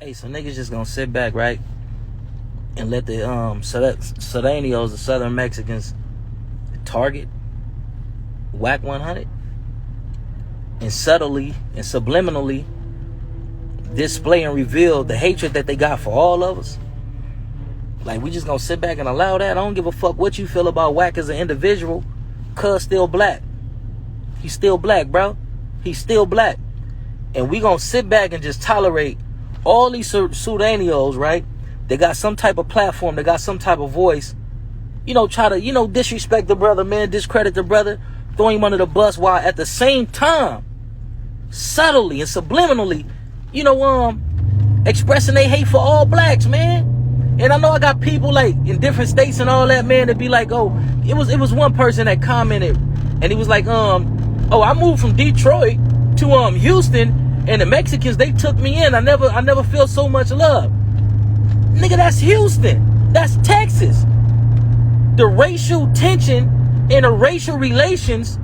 Hey, so niggas just gonna sit back, right? And let the Sudaneos, the Southern Mexicans, target Wack 100 and subtly and subliminally display and reveal the hatred that they got for all of us. Like, we just gonna sit back and allow that? I don't give a fuck what you feel about Wack as an individual. Cuz still black. He's still black, bro. He's still black. And we gonna sit back and just tolerate all these Sudaneos, right? They got some type of platform. They got some type of voice. Try to, disrespect the brother, man. Discredit the brother. Throw him under the bus while at the same time, subtly and subliminally, expressing their hate for all blacks, man. And I know I got people like in different states and all that, man, that be like, oh, it was one person that commented and he was like, oh, I moved from Detroit to Houston and the Mexicans, they took me in. I never felt so much love. Nigga, that's Houston. That's Texas. The racial tension and the racial relations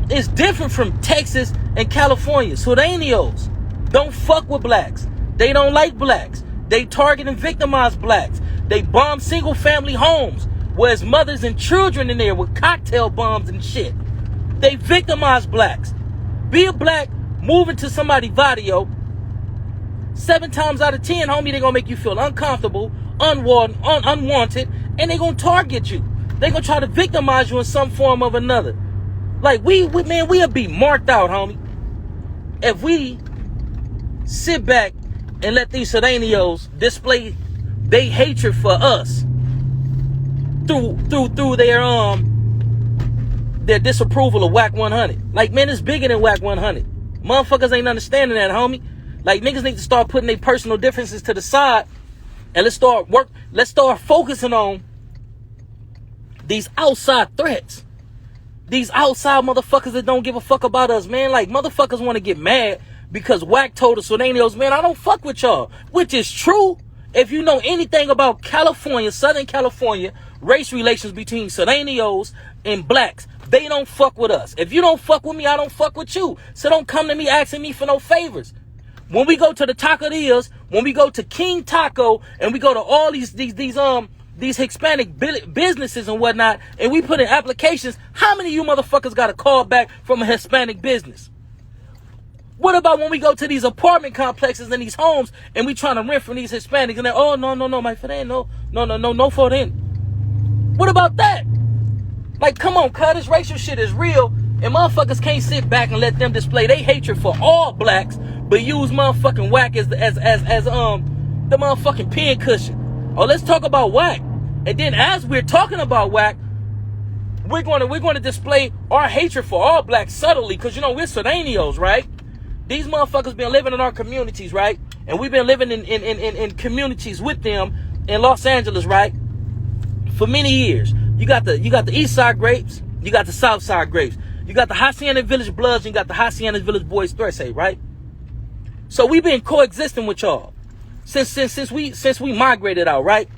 is different from Texas and California. Sudaneos don't fuck with blacks. They don't like blacks. They target and victimize blacks. They bomb single family homes where there's mothers and children in there with cocktail bombs and shit. They victimize blacks. Be a black, move into somebody's barrio, 7 times out of 10, homie, they're gonna make you feel uncomfortable, unwanted, and they're gonna target you. They're gonna try to victimize you in some form or another. Like, we'll be marked out, homie, if we sit back and let these Sudaneos display their hatred for us through their disapproval of Wack 100. Like, man, it's bigger than Wack 100. Motherfuckers ain't understanding that, homie. Like, niggas need to start putting their personal differences to the side and let's start focusing on these outside threats. These outside motherfuckers that don't give a fuck about us, man. Like, motherfuckers want to get mad because Wack told the Sudaneos, man, I don't fuck with y'all. Which is true. If you know anything about California, Southern California, race relations between Sudaneos and blacks, they don't fuck with us. If you don't fuck with me, I don't fuck with you. So don't come to me asking me for no favors. When we go to the taquerias, when we go to King Taco, and we go to all these Hispanic businesses and whatnot, and we put in applications, how many of you motherfuckers got a call back from a Hispanic business? What about when we go to these apartment complexes and these homes, and we trying to rent from these Hispanics, and they're, oh, no, my friend, no for them. What about that? Like, come on, cuz, this racial shit is real, and motherfuckers can't sit back and let them display their hatred for all blacks, but use motherfucking Wack as the motherfucking pin cushion. Oh, let's talk about Wack. And then as we're talking about Wack, we're gonna display our hatred for all blacks subtly, because we're Sudaneos, right? These motherfuckers been living in our communities, right? And we've been living in communities with them in Los Angeles, right? For many years. You got the East Side Grapes, you got the South Side Grapes, you got the Hacienda Village Bloods, and you got the Hacienda Village Boys Threat, right? So we've been coexisting with y'all since we migrated out, right?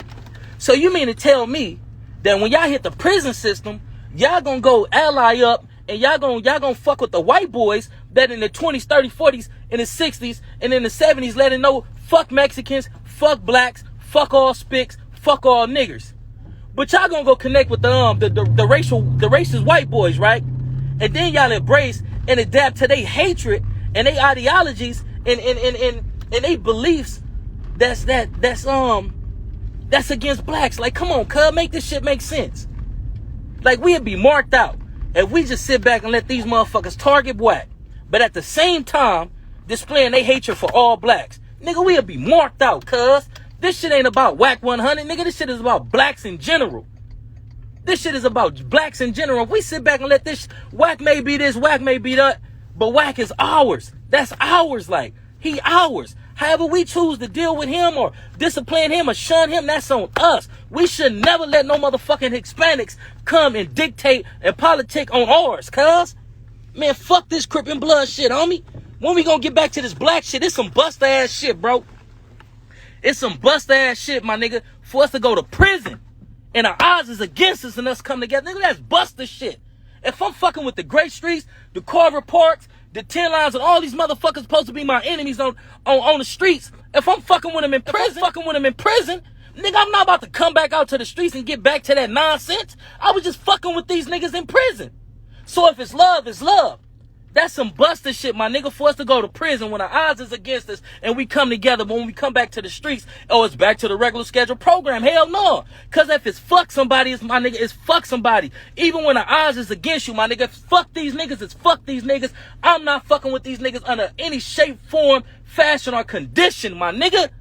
So you mean to tell me that when y'all hit the prison system, y'all gonna go ally up and y'all gonna fuck with the white boys that in the 20s, 30s, 40s, in the 60s, and in the 70s letting know fuck Mexicans, fuck blacks, fuck all spics, fuck all niggers. But y'all gonna go connect with the racist white boys, right? And then y'all embrace and adapt to their hatred and their ideologies and their beliefs that's against blacks. Like, come on, cuz, make this shit make sense. Like, we'd be marked out if we just sit back and let these motherfuckers target Wack, but at the same time displaying their hatred for all blacks. Nigga, we'd be marked out, cuz. This shit ain't about Wack 100, nigga. This shit is about blacks in general. This shit is about blacks in general. If we sit back and let this, Wack may be this, Wack may be that, but Wack is ours. That's ours, like. He ours. However we choose to deal with him or discipline him or shun him, that's on us. We should never let no motherfucking Hispanics come and dictate and politic on ours, cuz. Man, fuck this Crip and Blood shit, homie. When we gonna get back to this black shit? It's some buster ass shit, bro. It's some buster ass shit, my nigga, for us to go to prison and our odds is against us and us come together. Nigga, that's buster shit. If I'm fucking with the Great Streets, the Carver Parks, the 10 lines and all these motherfuckers supposed to be my enemies on the streets. If I'm fucking with them in prison, nigga, I'm not about to come back out to the streets and get back to that nonsense. I was just fucking with these niggas in prison. So if it's love, it's love. That's some buster shit, my nigga, for us to go to prison when our odds is against us and we come together. But when we come back to the streets, oh, it's back to the regular scheduled program. Hell no. Because if it's fuck somebody, it's my nigga, it's fuck somebody. Even when our odds is against you, my nigga, fuck these niggas, it's fuck these niggas. I'm not fucking with these niggas under any shape, form, fashion, or condition, my nigga.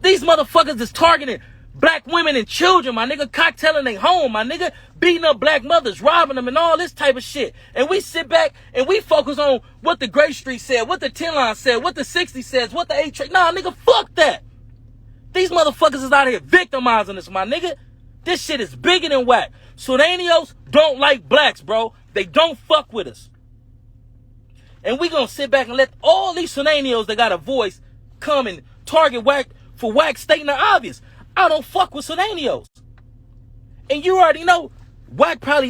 These motherfuckers is targeting black women and children, my nigga, cocktailing they home, my nigga, beating up black mothers, robbing them, and all this type of shit. And we sit back and we focus on what the Gray Street said, what the 10 line said, what the 60 says, what the 8 track. Nah, nigga, fuck that. These motherfuckers is out here victimizing us, my nigga. This shit is bigger than Wack. Sureños don't like blacks, bro. They don't fuck with us. And we gonna sit back and let all these Sureños that got a voice come and target Wack for Wack stating the obvious. I don't fuck with Sureños. And you already know, Wack probably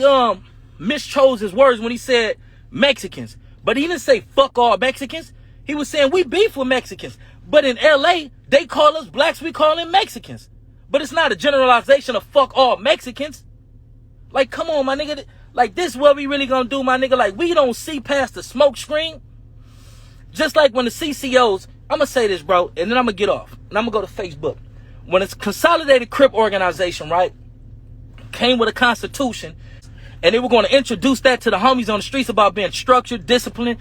mischose his words when he said Mexicans. But he didn't say fuck all Mexicans. He was saying we beef with Mexicans. But in LA, they call us blacks, we call them Mexicans. But it's not a generalization of fuck all Mexicans. Like, come on, my nigga. Like, this is what we really gonna do, my nigga. Like, we don't see past the smoke screen. Just like when the CCOs, I'm gonna say this, bro, and then I'm gonna get off. And I'm gonna go to Facebook. When it's Consolidated Crip Organization, right, came with a constitution, and they were going to introduce that to the homies on the streets about being structured, disciplined,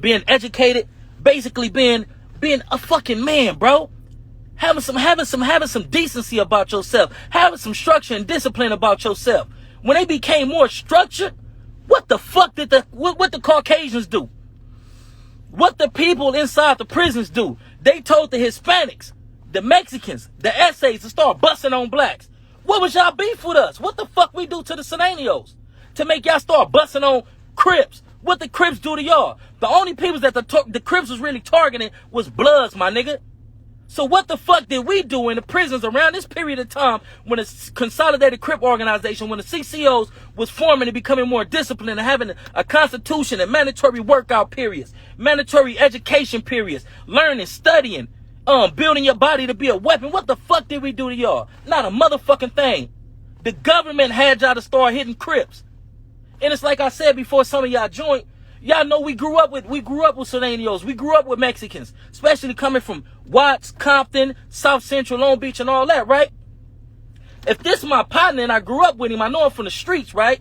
being educated, basically being a fucking man, bro. Having some decency about yourself, having some structure and discipline about yourself. When they became more structured, what the fuck did what the Caucasians do? What the people inside the prisons do? They told the Hispanics, the Mexicans, the essays to start busting on blacks. What was y'all beef with us? What the fuck we do to the Sureños to make y'all start busting on Crips? What the Crips do to y'all? The only people that the Crips was really targeting was Bloods, my nigga. So what the fuck did we do in the prisons around this period of time when a Consolidated Crip Organization, when the CCOs was forming and becoming more disciplined and having a constitution and mandatory workout periods, mandatory education periods, learning, studying, building your body to be a weapon? What the fuck did we do to y'all? Not a motherfucking thing. The government had y'all to start hitting Crips. And it's like I said before, some of y'all joined, y'all know we grew up with Sureños. We grew up with Mexicans, especially coming from Watts, Compton, South Central, Long Beach, and all that, right? If this is my partner and I grew up with him, I know him from the streets, right?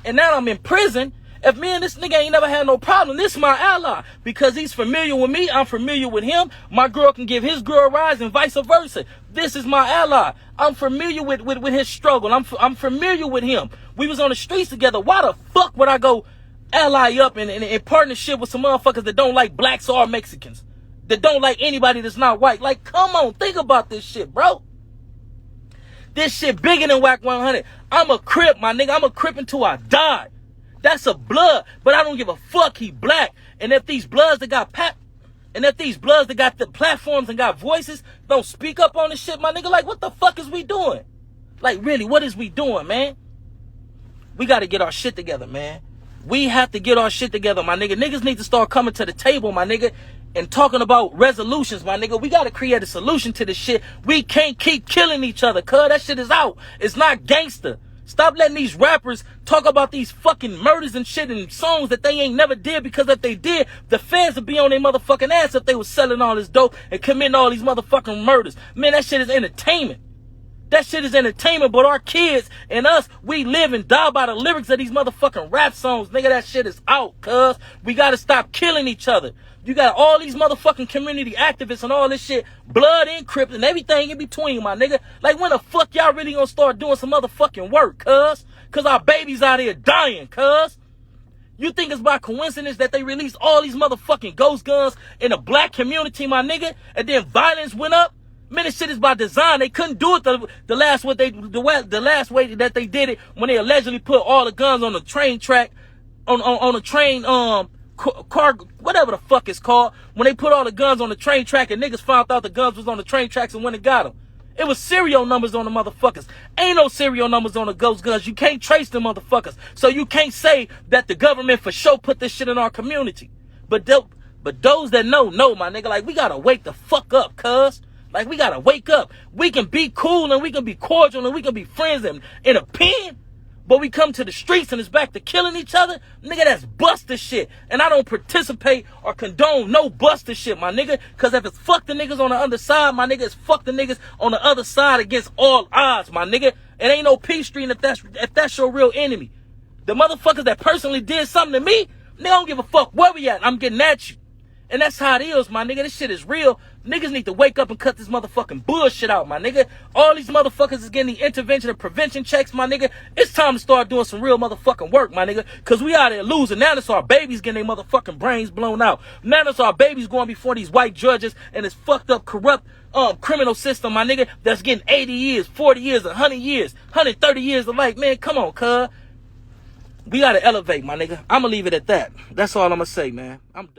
And now I'm in prison. If me and this nigga ain't never had no problem, this is my ally. Because he's familiar with me, I'm familiar with him. My girl can give his girl rides and vice versa. This is my ally. I'm familiar with his struggle. I'm familiar with him. We was on the streets together. Why the fuck would I go ally up in partnership with some motherfuckers that don't like blacks or Mexicans? That don't like anybody that's not white? Like, come on, think about this shit, bro. This shit bigger than Wack 100. I'm a Crip, my nigga. I'm a Crip until I die. That's a blood, but I don't give a fuck. He black. And if these bloods that got the platforms and got voices don't speak up on this shit, my nigga, like, what the fuck is we doing? Like, really, what is we doing, man? We got to get our shit together, man. We have to get our shit together, my nigga. Niggas need to start coming to the table, my nigga, and talking about resolutions, my nigga. We got to create a solution to this shit. We can't keep killing each other, cuz that shit is out. It's not gangster. Stop letting these rappers talk about these fucking murders and shit in songs that they ain't never did, because if they did, the fans would be on their motherfucking ass if they was selling all this dope and committing all these motherfucking murders. Man, that shit is entertainment. That shit is entertainment, but our kids and us, we live and die by the lyrics of these motherfucking rap songs. Nigga, that shit is out, cuz. We gotta stop killing each other. You got all these motherfucking community activists and all this shit, blood and Crips and everything in between, my nigga. Like, when the fuck y'all really gonna start doing some motherfucking work, cuz? Cuz our babies out here dying, cuz. You think it's by coincidence that they released all these motherfucking ghost guns in the black community, my nigga, and then violence went up? Man, this shit is by design. They couldn't do it the last way that they did it when they allegedly put all the guns on the train track, on the train car, whatever the fuck it's called. When they put all the guns on the train track and niggas found out the guns was on the train tracks and went and got them. It was serial numbers on the motherfuckers. Ain't no serial numbers on the ghost guns. You can't trace them motherfuckers. So you can't say that the government for sure put this shit in our community. But those that know, my nigga. Like, we gotta wake the fuck up, cuz. Like, we gotta wake up. We can be cool and we can be cordial and we can be friends in a pen. But we come to the streets and it's back to killing each other. Nigga, that's buster shit. And I don't participate or condone no buster shit, my nigga. Because if it's fuck the niggas on the other side, my nigga, it's fuck the niggas on the other side against all odds, my nigga. It ain't no peace street if that's your real enemy. The motherfuckers that personally did something to me, nigga, I don't give a fuck where we at. I'm getting at you. And that's how it is, my nigga. This shit is real. Niggas need to wake up and cut this motherfucking bullshit out, my nigga. All these motherfuckers is getting the intervention and prevention checks, my nigga. It's time to start doing some real motherfucking work, my nigga. Because we out there losing. Now it's our babies getting their motherfucking brains blown out. Now it's our babies going before these white judges and this fucked up, corrupt criminal system, my nigga, that's getting 80 years, 40 years, 100 years, 130 years of life. Man, come on, cuz. We got to elevate, my nigga. I'm going to leave it at that. That's all I'm going to say, man. I'm done.